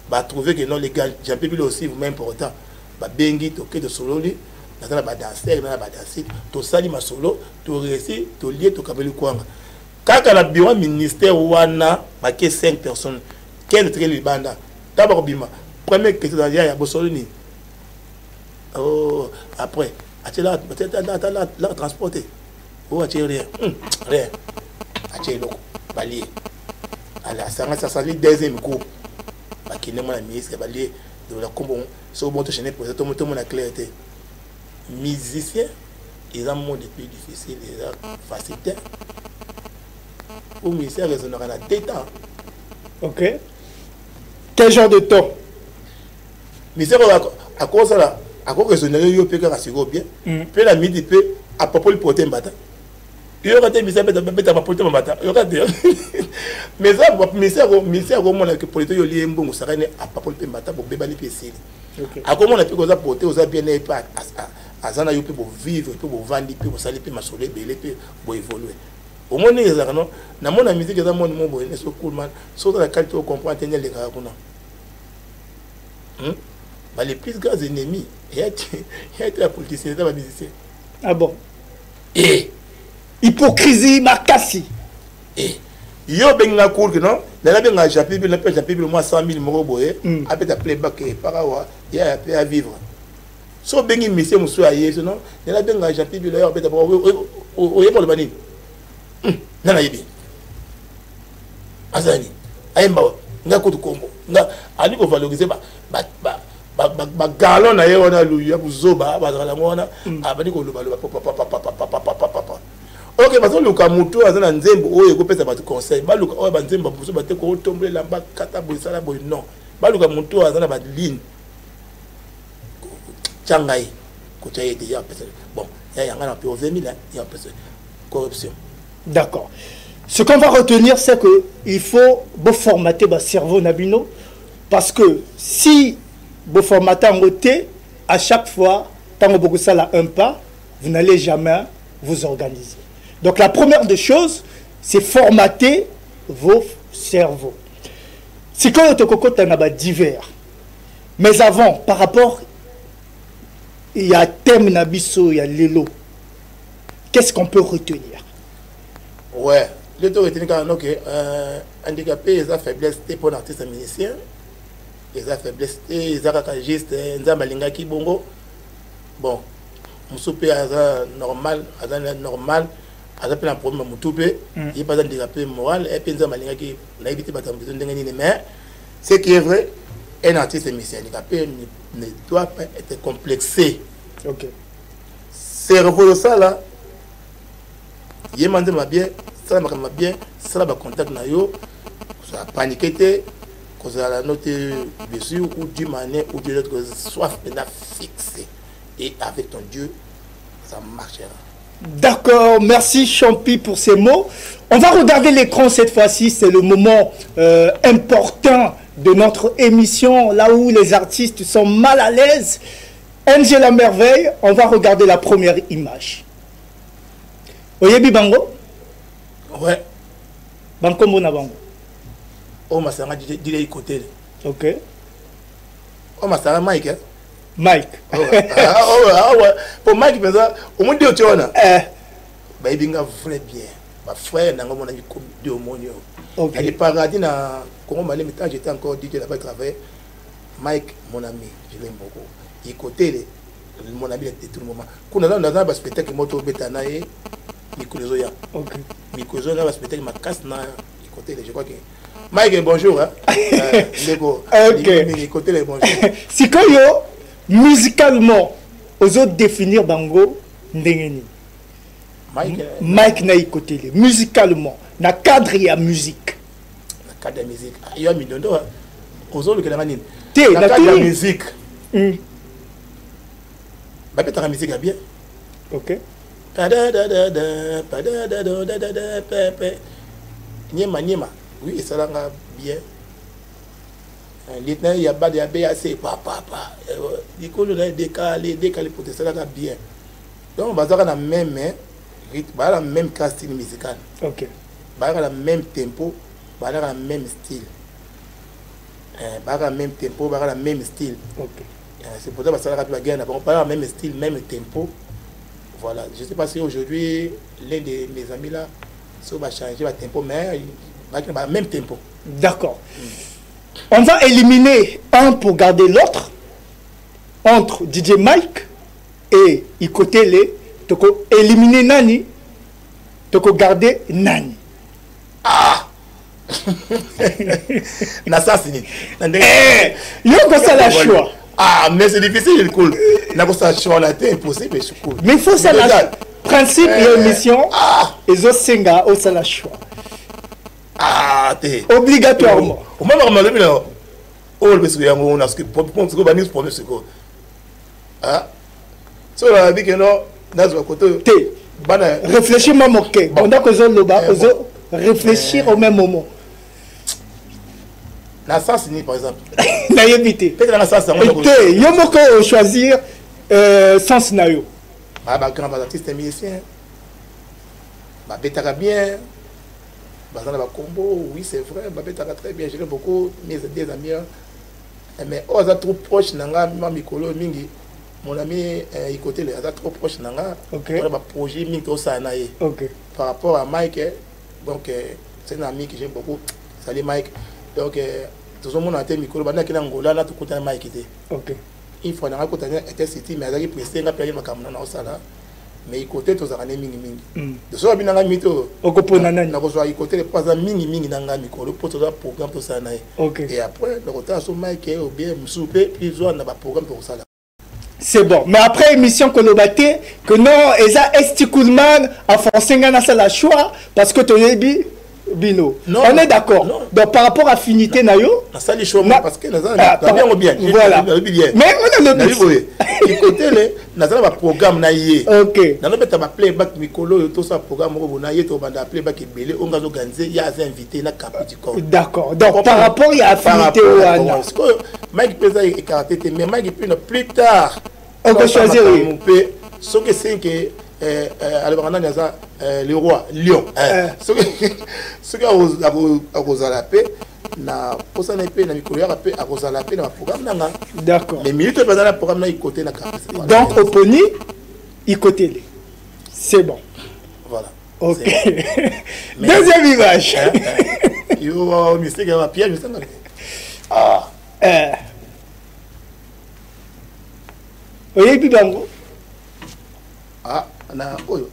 bah trouver que non les gars, j'ai peu aussi vous même important, bah bengi toqué de solo li. Dans la danser, dans la danser, tout ça, il m'a solo, tout réussi, tout lié, tout cabello kwanga. Quand on a bureau ministère wana, ma que 5 personnes, quel très le banda. D'abord bima, première question dans ya bosoloni. Oh, après, tu là, la transporter. Oh, tu rien, rien. Tu loko, balier. Alors ça ça deuxième coup. Bah qui n'est pas la ministre, balier de la combo, so bon te chaîner pour tout le monde a clarté. Musiciens, ils ont un monde plus difficile, ils ont facilité. Pour les musiciens, ils ont un temps. Ok. Quel genre de temps? Musiciens, à cause de ça, à cause de ça, ils ont pu faire bien. Puis la midi, à propos du poté mbata. Il y aura des musiciens qui ont un poté mbata. Il y aura des. Mais ça, les musiciens, comme on a que poté, ils ont lié un bon, ça règne à propos du mbata pour bébaler les pieds. À comment on a pu causer poté, aux bien n'est pas. Azana yo pe bo vivre pe bo vandi pe bo sali pe masole belé pe bo évoluer au moins les arno na mon musique za mon mo bo ne so cool man so dans la qualité au comprendre tenir les gars kuna bah les plus grands ennemis il y a la politicien dans la musicien. Ah bon? Et hypocrisie makasi. Et yo benga cool que non na benga chapitre na pe chapitre moi 100,000 mo boye après ta playback parawa il y a à vivre. So bengi monsieur musu aye non il a benga japi bi l'air beta o ye pour le bani nana yibi azani ayemba nga ko to kombo nga ali ko valoriser ba galon na ye ona lu ya buzoba ba la ngona abani ko loba papa Ok, parce que le Kamuto a un nzembo, oh, il peut être conseil. Baluka, oh, banzembo, pour se battre, qu'on tombe là-bas, katabousala, boy, non. Baluka Muto a un ligne. Tchangaï, côté il y a personne. Bon, il y a un peu au 20 000, il y a personne. Corruption. D'accord. Ce qu'on va retenir, c'est qu'il faut formater le cerveau Nabino, parce que si vous formatez en côté, à chaque fois, tant que vous avez un pas, vous n'allez jamais vous organiser. Donc la première des choses, c'est formater vos cerveaux. C'est quand on a divers. Mais avant, par rapport, il y a thème Nabiso, il y a Lelo. Qu'est-ce qu'on peut retenir? Ouais, le taux retenir quand même que handicapé, ils ont faiblesse pour l'artiste musicien. Ils ont faiblesse, ils ont juste un malinga qui bongo. Bon, Moussoupe a normal, normal. A un problème à Moutoupe, il n'y a pas d'handicapé moral, et puis il y a qui n'a évité pas de mais ce qui est vrai, un artiste handicapé ne doit pas être complexé. Ok. C'est repos ça là. Il y a mandé ma bien, ça m'a bien, ça va contact na yo, ça a paniqué, cause à la note dessus ou du mané ou de l'autre soif maintenant fixé. Et avec ton Dieu, ça marchera. D'accord, merci Champi pour ces mots. On va regarder l'écran cette fois-ci, c'est le moment important de notre émission, là où les artistes sont mal à l'aise. Angela Merveille, on va regarder la première image. Oyebi Bango? Ouais. Bango Mona Bango. Oh, ma sœur, dis-le côté. Ok. Oh, ma sœur, Mike. Mike. Oh, ouais. Pour Mike, au moins deux tionnes. Bah, il bien. Ma frère, n'a pas comme deux monio. Ok. Il est paradis dans Congo Malais, mais j'étais encore DJ là-bas travailler. Mike, mon ami, je l'aime beaucoup. Il côté mon ami était tout le moment. Quand on a un spectacle moto betana et Mikozoya. Ok. Mikozoya va spectacle ma casse na côté je crois que Mike bonjour hein. Ok. Côté bonjour. Si quand yo musicalement aux autres définir bango ndengeni. Mike na côté musicalement na cadre ya musique. Na cadre de musique. Il y a minondo aux autres que la manine. Na cadre de musique. Bah peut-être la musique est bien. OK. Niema. Oui, ça va bien. Lieutenant, il y a pas de BAC, papa. Du coup, on a décalé pour ça va bien. Donc, on va avoir la même rythme, la même casting musical. OK. La même tempo, la même style. La même tempo, la même style. OK. C'est pour ça que ça va bien. On parle même style, même tempo. Voilà. Je ne sais pas si aujourd'hui, l'un de mes amis là, ça va changer le tempo, mais il va même tempo. D'accord. On va éliminer un pour garder l'autre. Entre DJ Mike et Ikotele, tu peux éliminer Nani, tu peux garder Nani. Ah! N'assassinine. Il y a ça la choix. Ah, mais c'est difficile, le cool. Ça choix là, c'est impossible, c'est cool. Mais il faut ça la principe et émission. Et zo senga au ça la choix. Ah, t'es obligatoirement. Au même moment là, oh parce que y a on a ce que pour ce bannis pour ce que. Ah. So la dit que non, dans côté. T'es réfléchir même OK. Pendant que zo loba, réfléchir au même moment. La sens ni par exemple. Na éviter. Peut-être la sens ça. Et yo moko choisir sens na yo. Ah bah grand artiste musicien. Bah betaka bien. Bah dans la combo, oui c'est vrai, bah betaka très bien, j'aime beaucoup mes des amis. Mais oh ça trop proche nanga mikolo mingi. Mon ami Ikote le ça trop proche nanga. OK. On a projet mingi to ça na ye. OK. Par rapport à Mike donc c'est un ami que j'aime beaucoup. Salut Mike. Donc tout le monde a été micro bana qui n'angola là tout côté Mike était. OK. Il faut na côté était city mais avec pressé nga payer makamna na osala. Mais côté to za mingi. De so binanga mito. Okopona nani. Na ko so côté pas mingi nanga micro pour to programme to ça na. OK. Et après le côté so Mike ou bien souper puis zo na ba programme pour ça. C'est bon. Mais après émission Kolobate, que non, Eza Esti Coolman a forcé Ngana la choix parce que tu es Bino. Non, on est d'accord. Donc par rapport à affinité Nayo, ça les choix parce que nous avons bien. Voilà. Mais on a le côté les nous avons un programme naïe. OK. Dans le bêta playback Mikolo tout ça programme au naïe to banda playback belé on va organiser il y a des invités na cap du corps. D'accord. Donc par rapport à affinité Wana. Mike Pesa et karaté mais Mike peut plus tard. On peut choisir ce que c'est que le roi lion ce que a Rosalapé na posa na pe na mikolo ya pe a Rosalapé na programme nanga. D'accord. Les minutes pendant le programme na côté na cap. Donc Oponi il côté les. C'est bon. Voilà. OK. Deuxième image. Yo mystère va piège ça. Ah. Oyebi bango. Ah, oyo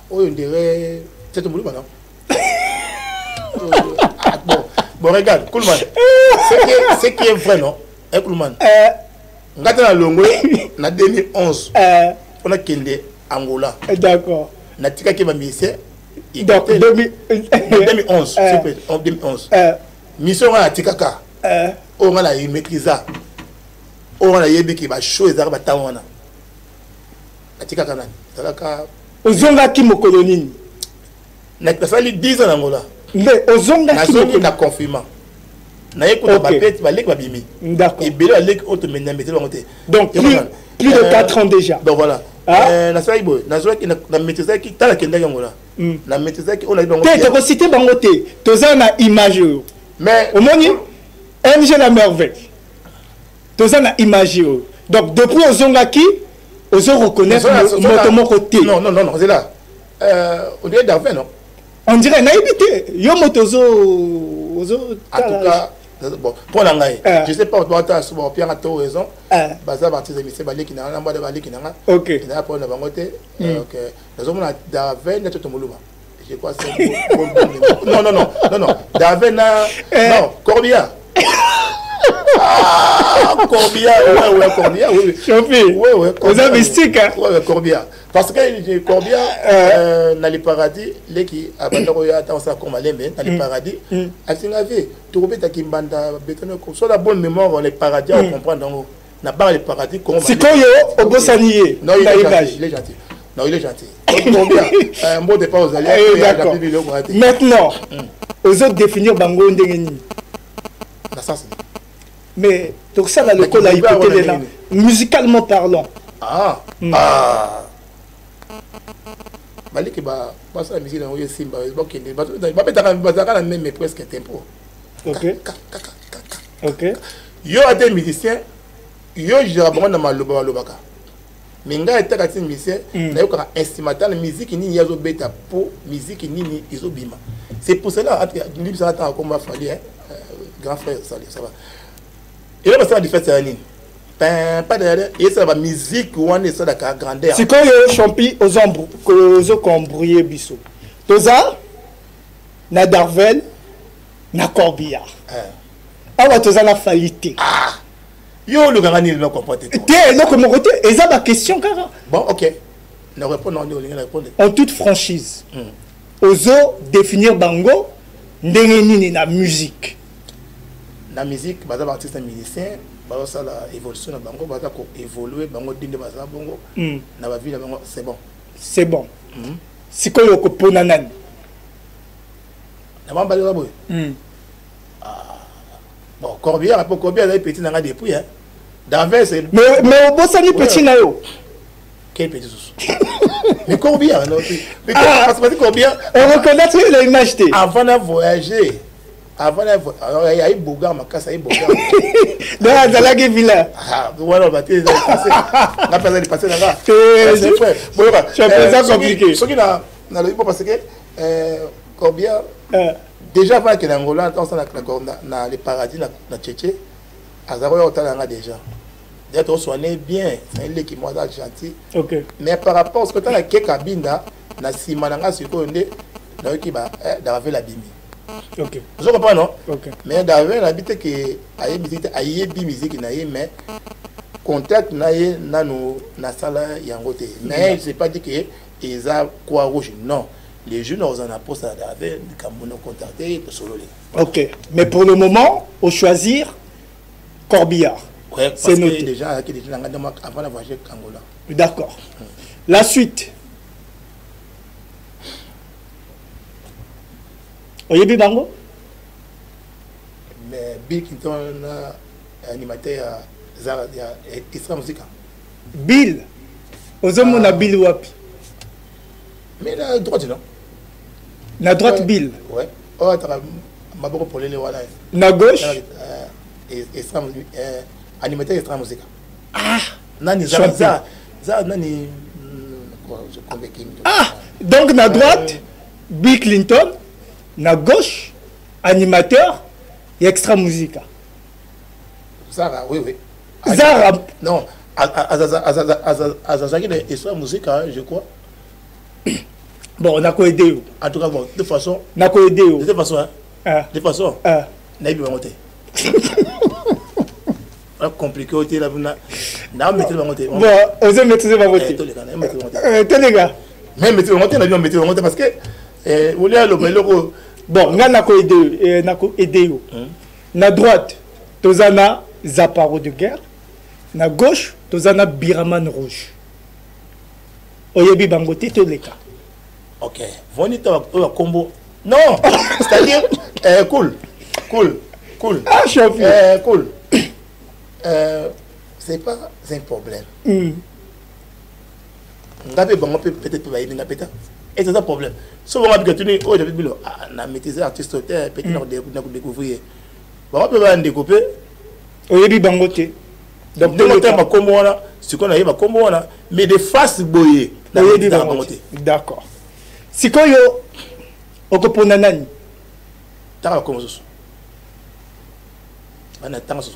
oyo dirait c'est mon non. Bon regarde, Coolman. C'est qui est vrai non? Coolman. Ngata na longo na 2011. On a kende Angola. D'accord. Na tika ke ba mission. Donc 2011, en 2011. Mission na tika ka. On a eu maîtrisa. On a eu qui va show ezaka batawona. Atika kanani. Zalaka ozonga ki mokolonini. Na kasali 10 ans Angola. Mais ozonga ki mokolonini na confirmant. Na écoute ba pète ba lek ba bimi. D'accord. Et belo lek auto mena meté ba monter. Donc plus de 4 ans déjà. Donc voilà. Na sala ibo, na zoa ki na maîtriser ki tala kenda Angola. Na maîtriser ki on a eu bango. Tu ko citer bango te. Toza na image. Mais au moni MG la merveille. Toza na image. Donc depuis ozonga ki ozo reconnaître mon côté. Non, c'est là. On dirait Darvin, non? On dirait naïbité. Yo motozo. En tout cas, bon, pour l'angaï. Je sais pas, on doit être sur Pierre à tout raison. Baza partie de Missé Balé qui n'a pas de Balé qui n'a pas. Ok. Il n'a pas de Bangote. Ok. Nous avons Darvin, notre Tomoluma. Je crois que c'est. Non. Darvin, non, Corbia. Corbia, ouais, Corbia, oui. Champi. Ouais, vous avez mystique, hein? Ouais, Corbia. Parce que Corbia, dans le paradis, les qui a battu dans sa comme dans le paradis, à Singavé, tu repères qui banda bétonné comme ça, la bonne mémoire, les paradis, on comprend dans n'a pas le paradis. C'est quoi yo, au Bossanier? Non, il est gentil. Non, il est gentil. Corbia, un mot de pas aux alliés. D'accord. Maintenant, aux autres définir Bango Ndengeni. Mais donc ça, le col a écouté là, musicalement parlant. Maliki ba passe la musique dans le Simba, ba même presque tempo. OK. Yo a des musiciens, yo j'abonne dans maloba lobaka. Minga était quand musicien, na yo ka instrumental musique ni yazo beta pour musique ni izo bima. C'est pour cela que ça attend comme va falloir grand frère ça va. Et là, ça fait ça, pas de et ça va musique ou on est ça la grandeur. C'est quand le champi aux ombres que les autres ont brouillé biso. Toza, na Darvel, na Corbillard. Ah ouais, toza la faillite. Yo le grand il ne comprend pas. T'es non comme côté, et ça ma question cara. Bon, OK. Ne répondons répondre. En toute franchise. Ozo définir bango ndengeni na musique. La musique, baza artiste musicien, baza ça la évolution na bango, baza ko évoluer bango dinde baza bongo. Na ba vie na bango, c'est bon. C'est bon. C'est quoi le kopona nani? Na ba balé boy. Bon, Corbière, après Corbière est petit nanga depuis hein. D'avant c'est mais au Bossani petit na yo. Quel petit sous. Mais Corbière non. Parce que Corbière on reconnaît l'image té. Avant de voyager. Avant alors il y a eu Boga ma casse il Boga dans la Zalagi villa voilà bah tu la personne est passée là-bas c'est frère c'est compliqué ce qui n'a le parce que Corbia déjà avant que l'Angola dans les paradis na Tchétché azaro otala déjà d'être soigné bien c'est un qui moi gentil OK mais par rapport à ce que tu as la Kekabinda na simananga siko ndé na qui ba d'arriver la bimi Ok. Je comprends, non? Ok. Mais d'ailleurs, l'habitude que aïe musique mais contact na sala yangote. Mais c'est pas dit que ils a quoi rouge. Non. Les jeunes ont un poste à avec quand on contacté solo. Ok. Mais pour le moment, au choisir Corbillard. Ouais, c'est noté. Déjà avant la voyage Angola. D'accord. La suite. Oyebi Bango? Mais Bill Clinton, animateur, Isra Musica. Bill? Ozomo na Bill wapi? Mais la droite, non? Na droite Bill? Ouais. Oh, t'as ma beaucoup pour les voilà. Na gauche? Isra animateur Isra Musica. Ah! Nani Zara, Nani. Ah! Donc na droite, Bill Clinton. Na gauche, animateur et extra musica. Zara, oui. Zara. Non, Azazaki de extra musica, je crois. Bon, on a quoi aider. En tout cas, bon, de toute façon. On a quoi aider. De toute façon, hein. De toute façon. Naïbi va monter. Compliqué au thé là, n'a mettez le monter. Bon, osez mettre le monter. Tous les gars. Même mettez le monter, n'a mettez le monter parce que vous voulez le bon, on a quoi aider. Na droite, tozana Zaparo de guerre. Na gauche, tozana Biraman rouge. Oyebi Bangote, tous les cas. Ok. Venez au combo. Non, c'est-à-dire, cool. Ah, champion. Cool. C'est pas un problème. Peut-être pas y peut-être. Et c'est un problème. Souvent, on a dit oh, David Bilo, on a maîtrisé l'artiste, peut-être on a découvert. On peut découper. Oyebi Bangote. Donc, de mon terme, comme on a, ce qu'on a eu, comme on a, mais de face boyée. D'accord. Si quand yo, okoponanani. T'as comme ça.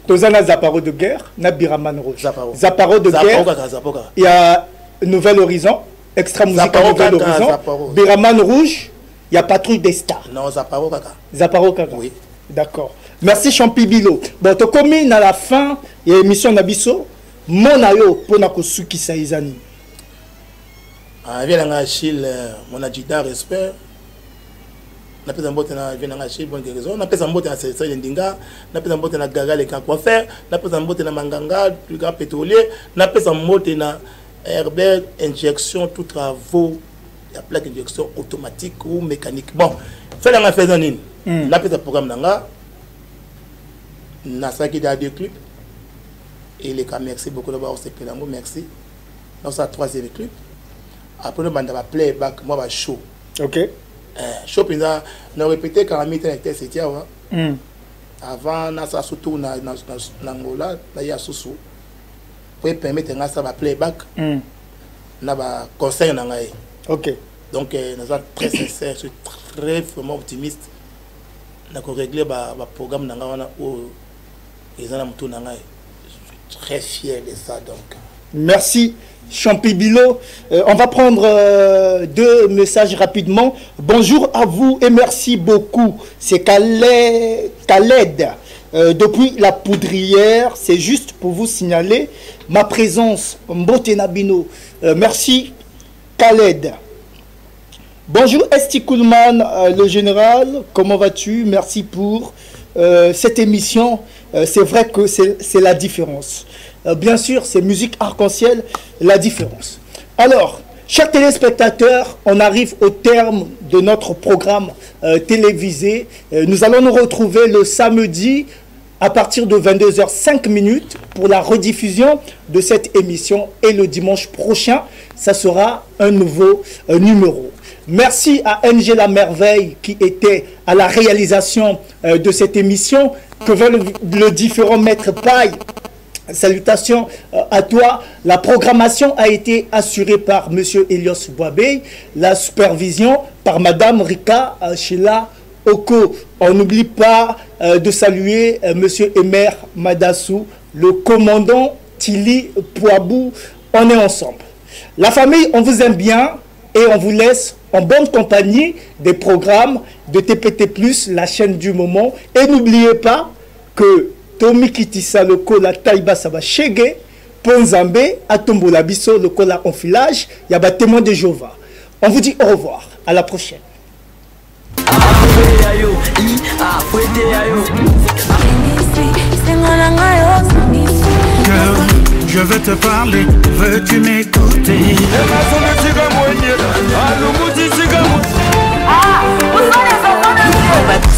Tozana Zaparo de guerre, na Biraman rouge. Zaparo de guerre. Il y a Nouvel Horizon, Extra Musique Nouvel Horizon. Biraman rouge, il y a Patrouille des Stars. Non, Zaparo Kaka. Zaparo Kaka. Oui. D'accord. Merci Champi Bilo. Bon, tu commis à la fin, il y a l'émission Nabiso. Mon ayo, pour Nakosuki Saizani. Vient Achille, mon adjudant respect. Na pesa mbote na vient Achille, bonne raison. Na pesa mbote na César Ndinga. Na pesa mbote na Gaga les camps coiffeurs. Na pesa mbote na Manganga, plus grand pétrolier. Na pesa mbote na Herbert, injection, tout travaux. Il y a plaque d'injection automatique ou mécanique. Bon, fait la faisant nini. Na pesa programme nanga. Na saki da deux clips. Et les cas, merci beaucoup d'abord, c'est que l'amour, merci. Dans sa troisième clip. Après, nous avons playback, moi, show. Ok. Show, nous avons répété quand on était c'était avant. Avant, nous avons surtout dans Angola, nous avons sous. Pour permettre à ça playback, nous avons conseil. Ok. Donc, nous sommes très sincères, je suis très vraiment optimiste. Nous avons réglé le programme où ils ont tout. Très fier de ça donc. Merci Champi Bilo. On va prendre deux messages rapidement. Bonjour à vous et merci beaucoup. C'est Khaled depuis la Poudrière. C'est juste pour vous signaler ma présence. Mbote Nabino. Merci Khaled. Bonjour Esti Koulman, le général. Comment vas-tu? Merci pour cette émission. C'est vrai que c'est la différence. Bien sûr, c'est musique arc-en-ciel, la différence. Alors, chers téléspectateurs, on arrive au terme de notre programme télévisé. Nous allons nous retrouver le samedi à partir de 22h05 pour la rediffusion de cette émission. Et le dimanche prochain, ça sera un nouveau numéro. Merci à NG La Merveille qui était à la réalisation de cette émission. Que veulent le différent maître Paille? Salutations à toi. La programmation a été assurée par M. Elios Boabey. La supervision par Mme Rika Sheila Oko. On n'oublie pas de saluer M. Emer Madassou, le commandant Tili Poabou. On est ensemble. La famille, on vous aime bien et on vous laisse en bonne compagnie des programmes de TPT+, la chaîne du moment. Et n'oubliez pas que Tommy Kitissa, le Kola Taïba Saba Chege, Ponzambe, Atombola Bisso, le Kola Enfilage, il y a des témoins de Jéhovah. On vous dit au revoir. À la prochaine. Je veux te parler, veux-tu m'écouter? Ah, vous les enfants de Dieu.